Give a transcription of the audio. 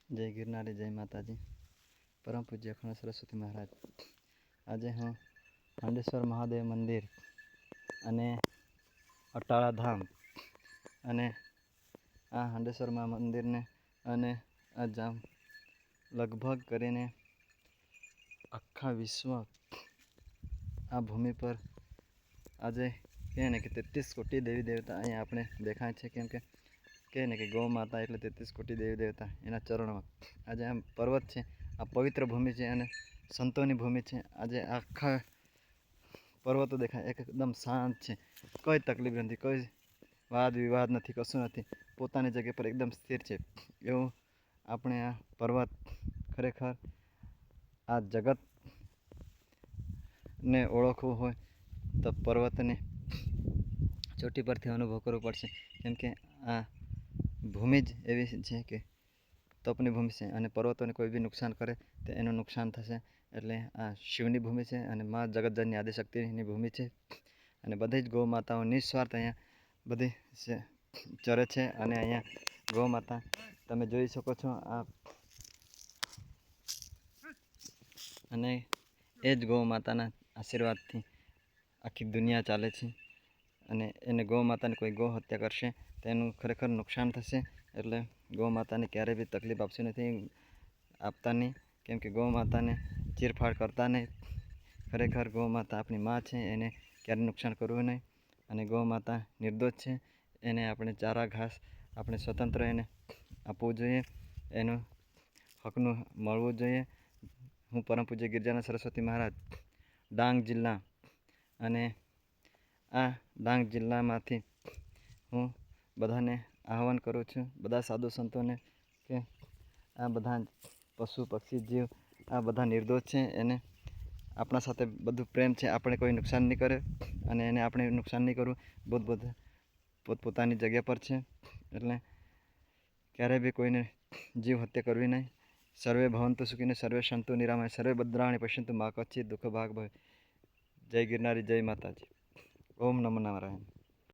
જય ગિરનારી, જય માતાજી. પરમ પૂજ્ય અખંડ સરસ્વતી મહારાજ. આજે હું હાંડેશ્વર મહાદેવ મંદિર અને અટાળા ધામ અને આ હાંડેશ્વર મંદિરને અને આ જામ લગભગ કરીને આખા વિશ્વ આ ભૂમિ પર આજે કહે ને કે 33 કોટી દેવી દેવતા અહીંયા આપણે દેખાય છે. કેમ કે કહે ને કે ગૌ માતા એટલે 33 કોટી દેવી દેવતા એના ચરણમાં. આજે આમ પર્વત છે, આ પવિત્ર ભૂમિ છે અને સંતોની ભૂમિ છે. આજે આખા પર્વતો દેખાય એકદમ શાંત છે, કોઈ તકલીફ નથી, કોઈ વાદ વિવાદ નથી, કશું નથી, પોતાની જગ્યા પર એકદમ સ્થિર છે. એવું આપણે આ પર્વત ખરેખર આ જગતને ઓળખવું હોય તો પર્વતને ચોટી પરથી અનુભવ કરવો પડશે. કેમ કે આ ભૂમિ જ એવી છે કે તપની ભૂમિ છે અને પર્વતોને કોઈ બી નુકસાન કરે તો એનું નુકસાન થશે. એટલે આ શિવની ભૂમિ છે અને મા જગતજનની આદિશક્તિની ભૂમિ છે. અને બધી જ ગૌ માતાઓ નિસ્વાર્થ અહીંયા બધી ચરે છે. અને અહીંયા ગૌ માતા તમે જોઈ શકો છો. આ અને એ જ ગૌ માતાના આશીર્વાદથી આખી દુનિયા ચાલે છે. અને એને ગૌ માતાને કોઈ ગૌ હત્યા કરશે તો એનું ખરેખર નુકસાન થશે. એટલે ગૌ માતાને ક્યારેય બી તકલીફ આપશે નથી, આપતા નહીં. કેમ કે ગૌ માતાને ચીરફાડ કરતા નહીં. ખરેખર ગૌ માતા આપણી માં છે, એને ક્યારેય નુકસાન કરવું નહીં. અને ગૌ માતા નિર્દોષ છે, એને આપણે ચારા ઘાસ આપણે સ્વતંત્ર એને આપવું જોઈએ, એનું હકનું મળવું જોઈએ. હું પરમ પૂજ્ય ગિરજાના સરસ્વતી મહારાજ, ડાંગ જિલ્લા, અને આ ડાંગ જિલ્લામાંથી હું બધાને આહ્વાન કરું છું, બધા સાધુ સંતોને, કે આ બધા પશુ પક્ષી જીવ આ બધા નિર્દોષ છે. એને આપણા સાથે બધું પ્રેમ છે, આપણે કોઈ નુકસાન નહીં કરે અને એને આપણે નુકસાન નહીં કરવું. બધા પોતપોતાની જગ્યા પર છે. એટલે ક્યારેય બી કોઈને જીવ હત્યા કરવી નહીં. સર્વે ભવંતુ સુખીને સર્વે સંતુ નિરામય સર્વે ભદ્રાણી પશ્યંતુ મા કચ્છિત દુઃખ ભાગ ભય. જય ગિરનારી, જય માતાજી. ઓમ નમો નારાયણ.